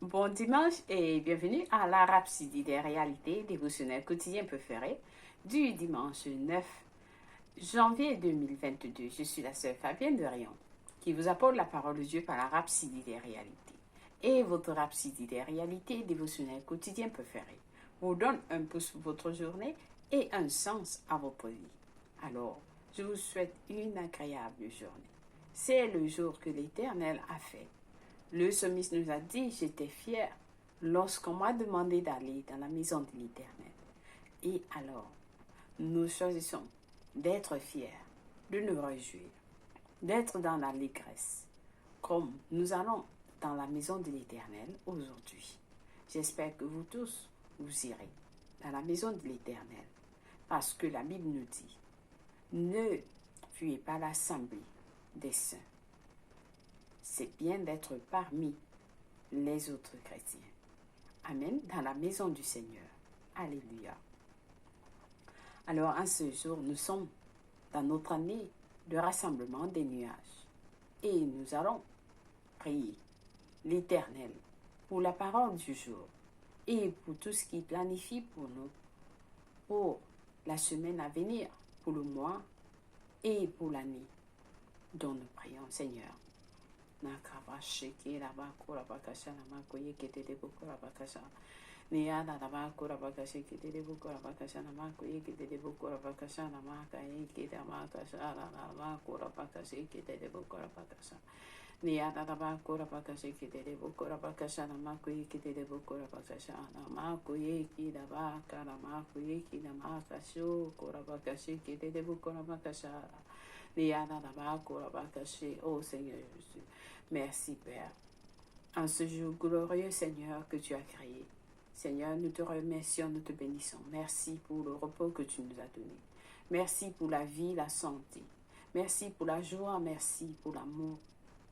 Bon dimanche et bienvenue à la Rhapsodie des réalités dévotionnelles quotidiennes préférées du dimanche 9 janvier 2022. Je suis la sœur Fabienne de Rion qui vous apporte la parole de Dieu par la Rhapsodie des réalités. Et votre Rhapsodie des réalités dévotionnelles quotidiennes préférées vous donne un pouce pour votre journée et un sens à votre vie. Alors, je vous souhaite une agréable journée. C'est le jour que l'Éternel a fait. Le psalmiste nous a dit, j'étais fier lorsqu'on m'a demandé d'aller dans la maison de l'Éternel. Et alors, nous choisissons d'être fiers, de nous réjouir, d'être dans l'allégresse, comme nous allons dans la maison de l'Éternel aujourd'hui. J'espère que vous tous, vous irez dans la maison de l'Éternel, parce que la Bible nous dit, ne fuyez pas l'assemblée des saints. C'est bien d'être parmi les autres chrétiens. Amen, dans la maison du Seigneur. Alléluia. Alors, en ce jour, nous sommes dans notre année de rassemblement des nuages. Et nous allons prier l'Éternel pour la parole du jour et pour tout ce qui planifie pour nous, pour la semaine à venir, pour le mois et pour l'année dont nous prions, Seigneur. Nakabashiki Rabakura Bakashana Makoye Kete Bukura Bakasha. Niana Rabakura Bakashiki de Bukura Bakashana Makoye Kete Bukura Bakashana Maka Ekida Makashana Makura Bakashiki de Bukura Bakasha. Niana Rabakura Bakashiki de Bukura Bakashana Makoye Kete Bukura Bakashana Makoye Kida Bakara Makoye Kida Makashu Kura Bakashiki de Bukura Bakashana. Oh Seigneur Jésus, merci Père. En ce jour glorieux Seigneur que tu as créé, Seigneur, nous te remercions, nous te bénissons. Merci pour le repos que tu nous as donné. Merci pour la vie, la santé. Merci pour la joie, merci pour l'amour.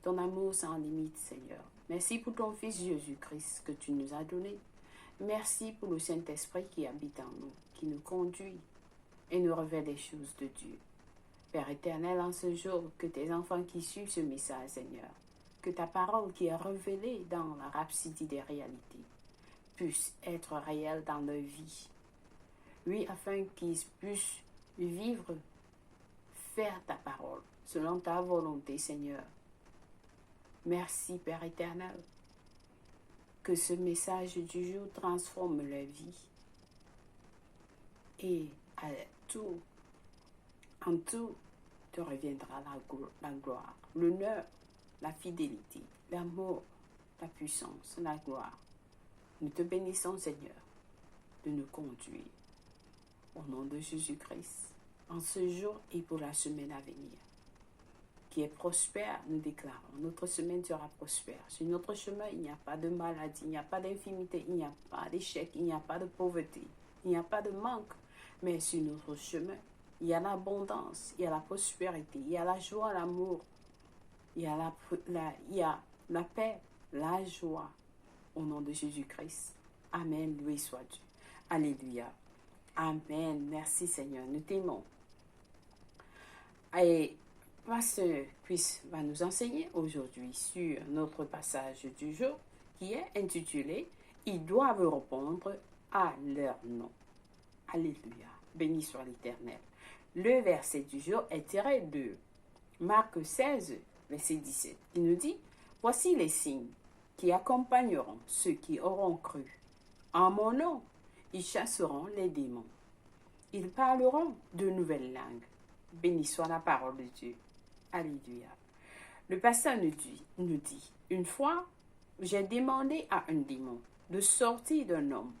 Ton amour sans limite, Seigneur. Merci pour ton Fils Jésus-Christ que tu nous as donné. Merci pour le Saint-Esprit qui habite en nous, qui nous conduit et nous révèle les choses de Dieu. Père éternel, en ce jour, que tes enfants qui suivent ce message, Seigneur, que ta parole qui est révélée dans la rhapsodie des réalités puisse être réelle dans leur vie. Oui, afin qu'ils puissent vivre, faire ta parole, selon ta volonté, Seigneur. Merci, Père éternel, que ce message du jour transforme leur vie et en tout, te reviendra la gloire, l'honneur, la fidélité, l'amour, la puissance, la gloire. Nous te bénissons, Seigneur, de nous conduire. Au nom de Jésus-Christ, en ce jour et pour la semaine à venir, qui est prospère, nous déclarons. Notre semaine sera prospère. Sur notre chemin, il n'y a pas de maladie, il n'y a pas d'infirmité, il n'y a pas d'échec, il n'y a pas de pauvreté, il n'y a pas de manque. Mais sur notre chemin, il y a l'abondance, il y a la prospérité, il y a la joie, l'amour, il y a la paix, la joie. Au nom de Jésus-Christ. Amen. Loué soit Dieu. Alléluia. Amen. Merci Seigneur. Nous t'aimons. Et Pasteur Chris va nous enseigner aujourd'hui sur notre passage du jour qui est intitulé « Ils doivent répondre à leur nom ». Alléluia. Béni soit l'Éternel. Le verset du jour est tiré de Marc 16, verset 17. Il nous dit « Voici les signes qui accompagneront ceux qui auront cru. En mon nom, ils chasseront les démons. Ils parleront de nouvelles langues. Béni soit la parole de Dieu. Alléluia. » Le pasteur nous dit, une fois, j'ai demandé à un démon de sortir d'un homme,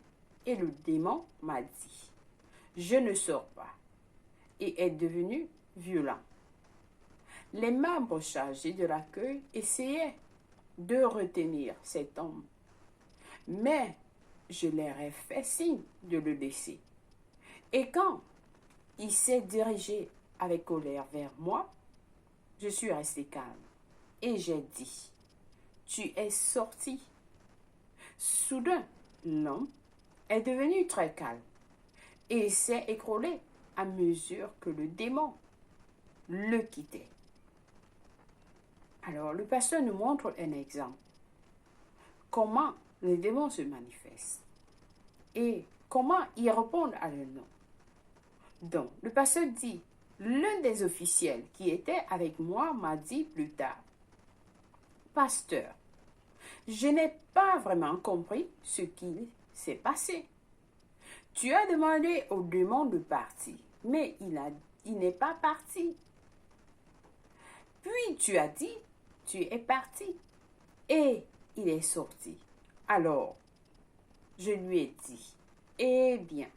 et le démon m'a dit, je ne sors pas, et est devenu violent. Les membres chargés de l'accueil essayaient de retenir cet homme, mais je leur ai fait signe de le laisser. Et quand il s'est dirigé avec colère vers moi, je suis resté calme et j'ai dit, tu es sorti. Soudain, l'homme est devenu très calme et s'est écroulé à mesure que le démon le quittait. Alors, le pasteur nous montre un exemple. Comment les démons se manifestent et comment ils répondent à leur nom. Donc, le pasteur dit, l'un des officiels qui était avec moi m'a dit plus tard, pasteur, je n'ai pas vraiment compris ce qui s'est passé. Tu as demandé au démon de partir, mais il n'est pas parti. Puis tu as dit, tu es parti, et il est sorti. Alors, je lui ai dit, eh bien,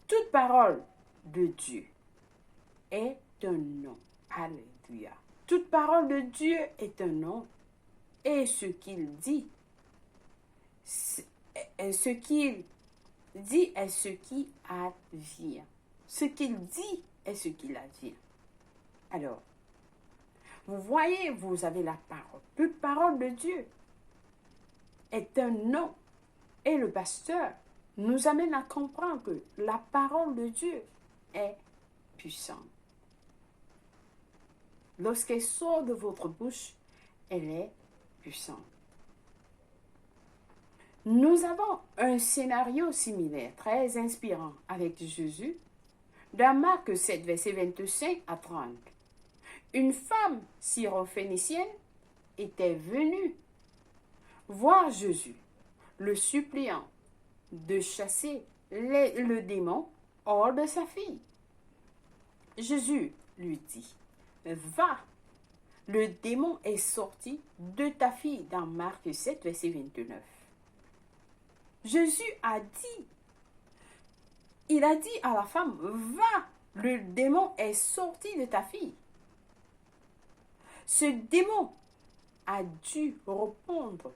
toute parole de Dieu est un nom. Alléluia. Toute parole de Dieu est un nom. Et ce qu'il dit, est ce qu'il dit est ce qui advient. Ce qu'il dit est ce qu'il advient. Alors, vous voyez, vous avez la parole. Toute parole de Dieu est un nom. Et le pasteur nous amène à comprendre que la parole de Dieu est puissante. Lorsqu'elle sort de votre bouche, elle est puissante. Nous avons un scénario similaire, très inspirant, avec Jésus, dans Marc 7, verset 25 à 30. Une femme syrophénicienne était venue voir Jésus, le suppliant de chasser le démon hors de sa fille. Jésus lui dit, va, le démon est sorti de ta fille, dans Marc 7, verset 29. Jésus a dit, il a dit à la femme, va, le démon est sorti de ta fille. Ce démon a dû répondre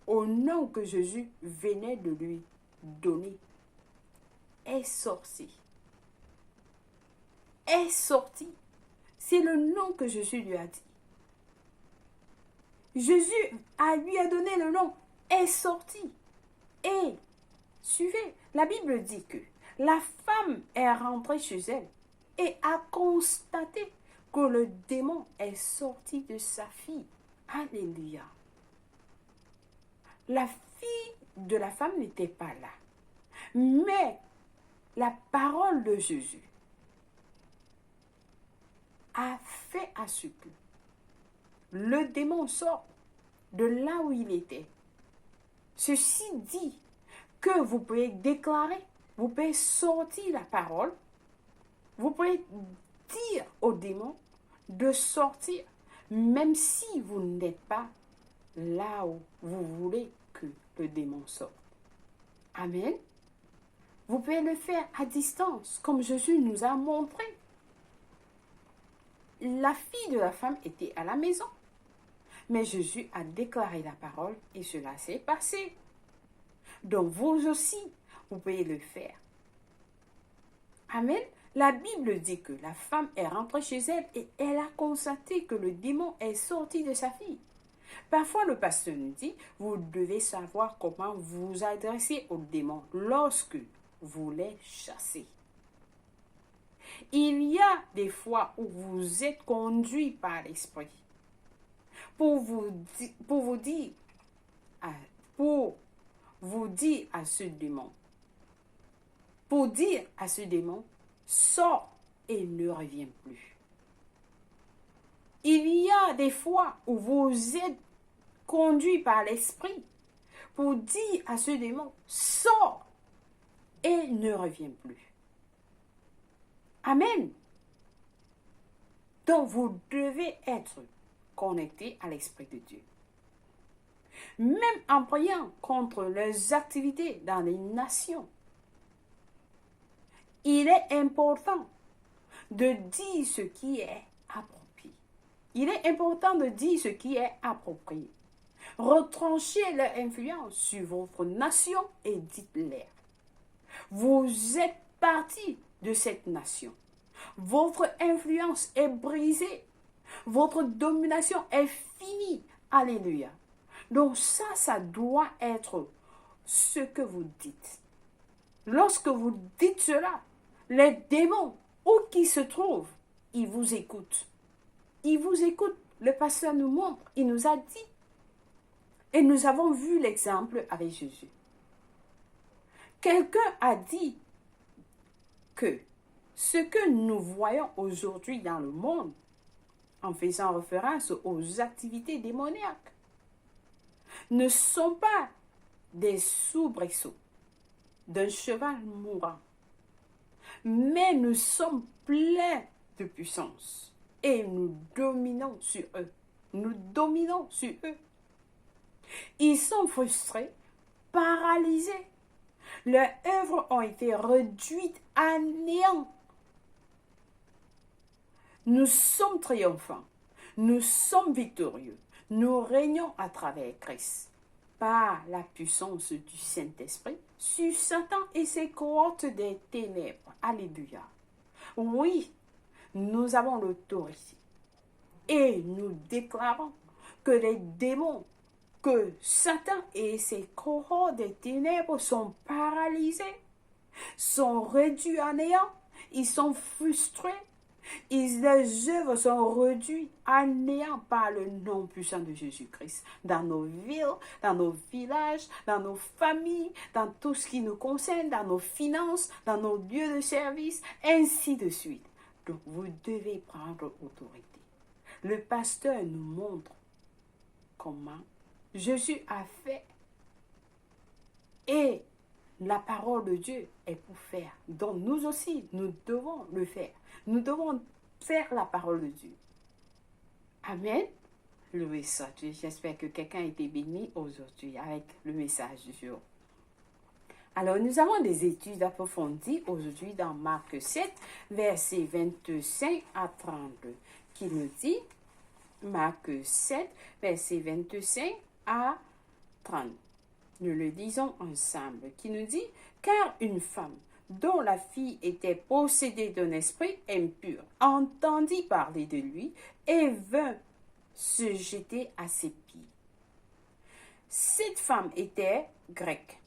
au nom que Jésus venait de lui donner. Est sorti. Est sorti. C'est le nom que Jésus lui a dit. Jésus lui a donné le nom, est sorti. Et, suivez, la Bible dit que la femme est rentrée chez elle et a constaté que le démon est sorti de sa fille. Alléluia. La fille de la femme n'était pas là. Mais la parole de Jésus a fait à ce que le démon sorte de là où il était. Ceci dit que vous pouvez déclarer, vous pouvez sortir la parole, vous pouvez dire au démon de sortir, même si vous n'êtes pas là où vous voulez que le démon sorte. Amen. Vous pouvez le faire à distance, comme Jésus nous a montré. La fille de la femme était à la maison, mais Jésus a déclaré la parole et cela s'est passé. Donc vous aussi, vous pouvez le faire. Amen. La Bible dit que la femme est rentrée chez elle et elle a constaté que le démon est sorti de sa fille. Parfois, le pasteur nous dit, vous devez savoir comment vous adresser au démon lorsque vous les chassez. Il y a des fois où vous êtes conduit par l'esprit pour vous dire à ce démon, sors et ne reviens plus. Il y a des fois où vous êtes conduit par l'esprit pour dire à ce démon, sors et ne reviens plus. Amen. Donc vous devez être connecté à l'Esprit de Dieu. Même en priant contre les activités dans les nations, il est important de dire ce qui est approprié. Il est important de dire ce qui est approprié. Retranchez leur influence sur votre nation et dites-leur. Vous êtes parti de cette nation. Votre influence est brisée. Votre domination est finie. Alléluia. Donc ça doit être ce que vous dites. Lorsque vous dites cela, les démons, où qu'ils se trouvent, ils vous écoutent. Ils vous écoutent. Le pasteur nous montre, il nous a dit, Et nous avons vu l'exemple avec Jésus. Quelqu'un a dit que ce que nous voyons aujourd'hui dans le monde, en faisant référence aux activités démoniaques, ne sont pas des soubresauts d'un cheval mourant, mais nous sommes pleins de puissance et nous dominons sur eux. Nous dominons sur eux. Ils sont frustrés, paralysés. Leurs œuvres ont été réduites à néant. Nous sommes triomphants. Nous sommes victorieux. Nous régnons à travers Christ par la puissance du Saint-Esprit sur Satan et ses cohortes des ténèbres. Alléluia. Oui, nous avons l'autorité. Et nous déclarons que les démons, que Satan et ses cohortes des ténèbres sont paralysés, sont réduits à néant, ils sont frustrés, les œuvres sont réduites à néant par le nom puissant de Jésus-Christ. Dans nos villes, dans nos villages, dans nos familles, dans tout ce qui nous concerne, dans nos finances, dans nos lieux de service, ainsi de suite. Donc vous devez prendre autorité. Le pasteur nous montre comment Jésus a fait et la parole de Dieu est pour faire. Donc nous aussi, nous devons le faire. Nous devons faire la parole de Dieu. Amen. Loué soit Dieu. J'espère que quelqu'un a été béni aujourd'hui avec le message du jour. Alors, nous avons des études approfondies aujourd'hui dans Marc 7, versets 25 à 32, qui nous dit, Marc 7, versets 25 à 30. Nous le disons ensemble, qui nous dit, car une femme dont la fille était possédée d'un esprit impur entendit parler de lui et vint se jeter à ses pieds. Cette femme était grecque,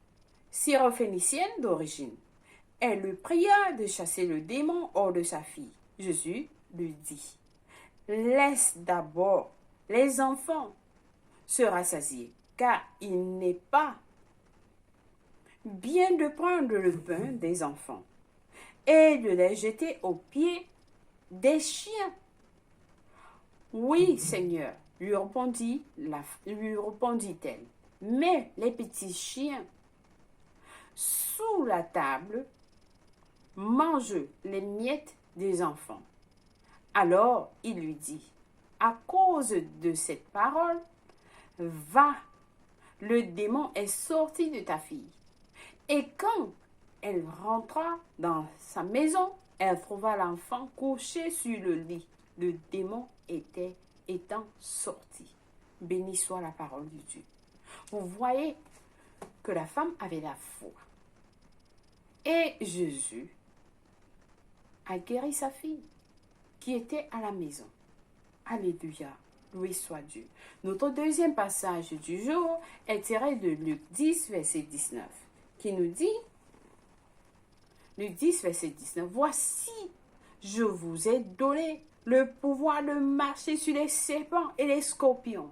syrophénicienne d'origine. Elle le pria de chasser le démon hors de sa fille. Jésus lui dit, laisse d'abord les enfants se rassasier, car il n'est pas bien de prendre le pain des enfants et de les jeter aux pieds des chiens. Oui, Seigneur, lui répondit-elle, mais les petits chiens sous la table mangent les miettes des enfants. Alors il lui dit, à cause de cette parole, va, le démon est sorti de ta fille. Et quand elle rentra dans sa maison, elle trouva l'enfant couché sur le lit. Le démon étant sorti. Béni soit la parole de Dieu. Vous voyez que la femme avait la foi. Et Jésus a guéri sa fille qui était à la maison. Alléluia. Loué soit Dieu. Notre deuxième passage du jour est tiré de Luc 10, verset 19. Qui nous dit, Luc 10, verset 19, voici, je vous ai donné le pouvoir de marcher sur les serpents et les scorpions,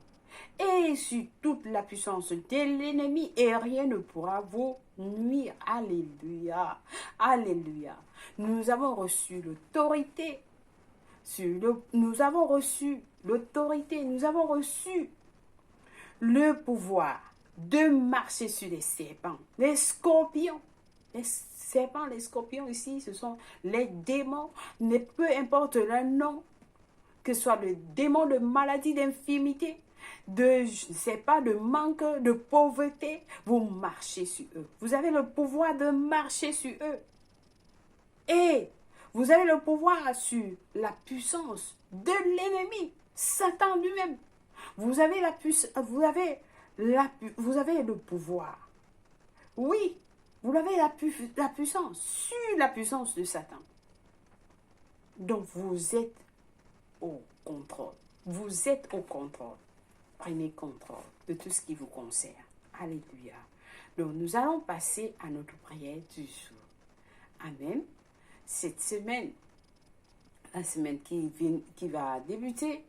et sur toute la puissance de l'ennemi, et rien ne pourra vous nuire. Alléluia. Alléluia. Nous avons reçu l'autorité. Nous avons reçu l'autorité. Nous avons reçu le pouvoir de marcher sur les serpents, les scorpions. Les serpents, les scorpions ici, ce sont les démons, peu importe leur nom, que ce soit le démon de maladie, d'infirmité, de, je ne sais pas, de manque, de pauvreté, vous marchez sur eux. Vous avez le pouvoir de marcher sur eux. Et vous avez le pouvoir sur la puissance de l'ennemi, Satan lui-même. Vous avez le pouvoir. Oui, vous avez la puissance sur la puissance de Satan. Donc vous êtes au contrôle. Vous êtes au contrôle. Prenez contrôle de tout ce qui vous concerne. Alléluia. Donc nous allons passer à notre prière du jour. Amen. Cette semaine, la semaine qui va débuter,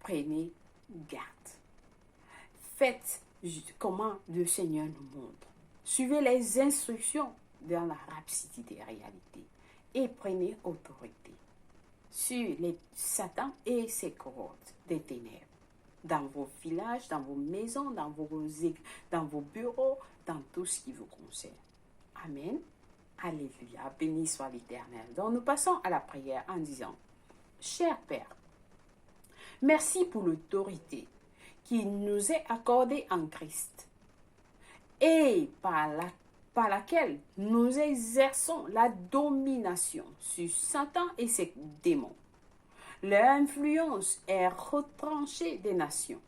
prenez garde. Faites comment le Seigneur nous montre. Suivez les instructions dans la rhapsodie des réalités et prenez autorité sur les Satan et ses cohortes des ténèbres dans vos villages, dans vos maisons, dans vos bureaux, dans tout ce qui vous concerne. Amen. Alléluia. Béni soit l'Éternel. Donc nous passons à la prière en disant, cher Père, merci pour l'autorité qui nous est accordée en Christ et par laquelle nous exerçons la domination sur Satan et ses démons. Leur influence est retranchée des nations.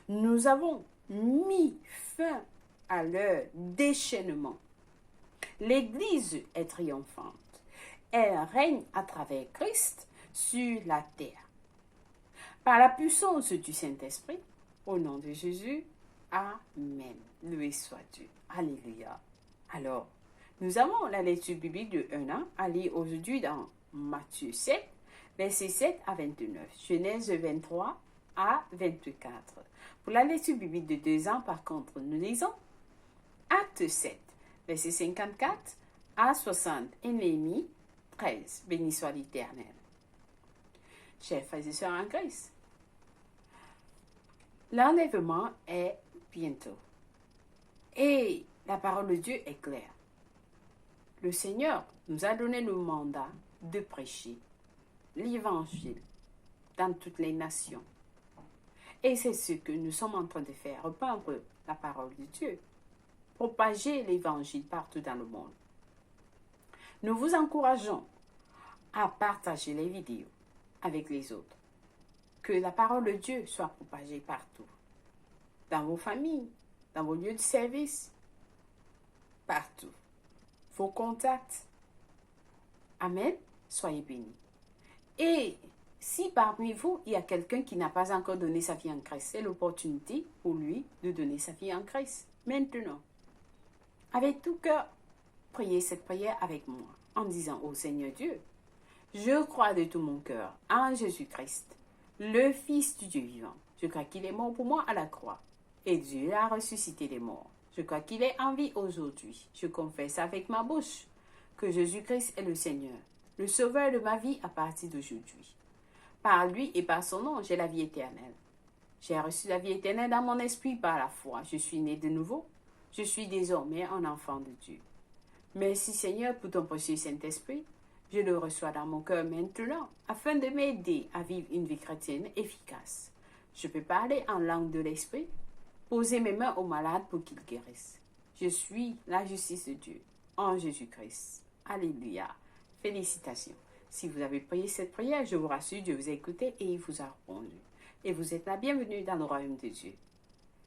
Nous avons mis fin à leur déchaînement. L'Église est triomphante. Elle règne à travers Christ sur la terre. Par la puissance du Saint-Esprit, au nom de Jésus, Amen. Loué soit Dieu. Alléluia. Alors, nous avons la lecture biblique de 1 an à lire aujourd'hui dans Matthieu 7, versets 7 à 29, Genèse 23 à 24. Pour la lecture biblique de 2 ans, par contre, nous lisons Acte 7, versets 54 à 60, et Néhémie 13. Béni soit l'Éternel. Chers frères et sœurs en Christ, l'enlèvement est bientôt. Et la parole de Dieu est claire. Le Seigneur nous a donné le mandat de prêcher l'Évangile dans toutes les nations. Et c'est ce que nous sommes en train de faire, répandre la parole de Dieu, propager l'Évangile partout dans le monde. Nous vous encourageons à partager les vidéos avec les autres. Que la parole de Dieu soit propagée partout, dans vos familles, dans vos lieux de service, partout. Vos contacts. Amen. Soyez bénis. Et si parmi vous, il y a quelqu'un qui n'a pas encore donné sa vie en Christ, c'est l'opportunité pour lui de donner sa vie en Christ. Maintenant, avec tout cœur, priez cette prière avec moi en disant au Seigneur Dieu, je crois de tout mon cœur en Jésus-Christ, le Fils du Dieu vivant. Je crois qu'il est mort pour moi à la croix et Dieu a ressuscité les morts. Je crois qu'il est en vie aujourd'hui. Je confesse avec ma bouche que Jésus-Christ est le Seigneur, le Sauveur de ma vie à partir d'aujourd'hui. Par lui et par son nom, j'ai la vie éternelle. J'ai reçu la vie éternelle dans mon esprit par la foi. Je suis né de nouveau. Je suis désormais un enfant de Dieu. Merci Seigneur pour ton précieux Saint-Esprit. Je le reçois dans mon cœur maintenant afin de m'aider à vivre une vie chrétienne efficace. Je peux parler en langue de l'Esprit, poser mes mains aux malades pour qu'ils guérissent. Je suis la justice de Dieu en Jésus-Christ. Alléluia. Félicitations. Si vous avez prié cette prière, je vous rassure, Dieu vous a écouté et il vous a répondu. Et vous êtes la bienvenue dans le royaume de Dieu.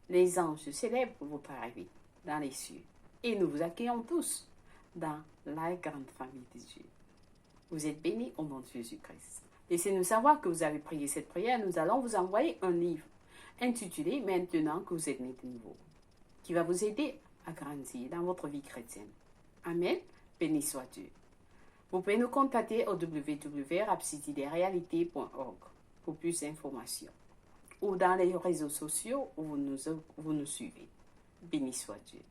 Les anges célèbrent votre arrivée dans les cieux. Et nous vous accueillons tous dans la grande famille de Dieu. Vous êtes bénis au nom de Jésus-Christ. Laissez-nous savoir que vous avez prié cette prière. Nous allons vous envoyer un livre intitulé « Maintenant que vous êtes né de nouveau » qui va vous aider à grandir dans votre vie chrétienne. Amen. Béni soit Dieu. Vous pouvez nous contacter au www.rhapsodiederealités.org pour plus d'informations ou dans les réseaux sociaux où vous nous suivez. Béni soit Dieu.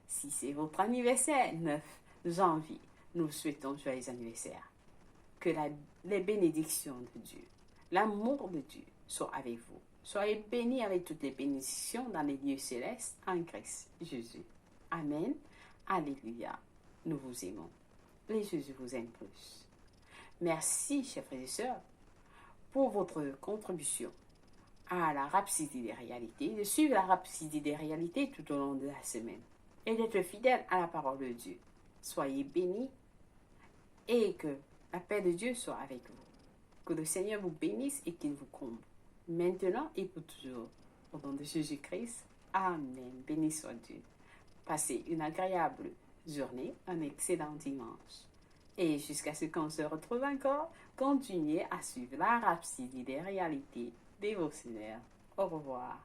Si c'est votre anniversaire, 9 janvier, nous vous souhaitons joyeux anniversaire. Que les bénédictions de Dieu, l'amour de Dieu soient avec vous. Soyez bénis avec toutes les bénédictions dans les lieux célestes en Christ Jésus. Amen. Alléluia. Nous vous aimons. Et Jésus vous aime plus. Merci, chers frères et sœurs, pour votre contribution à la rhapsodie des réalités, de suivre la rhapsodie des réalités tout au long de la semaine et d'être fidèle à la parole de Dieu. Soyez bénis et que la paix de Dieu soit avec vous. Que le Seigneur vous bénisse et qu'il vous comble, maintenant et pour toujours. Au nom de Jésus-Christ, Amen. Béni soit Dieu. Passez une agréable journée, un excellent dimanche. Et jusqu'à ce qu'on se retrouve encore, continuez à suivre la rhapsodie des réalités dévotionnelles. Au revoir.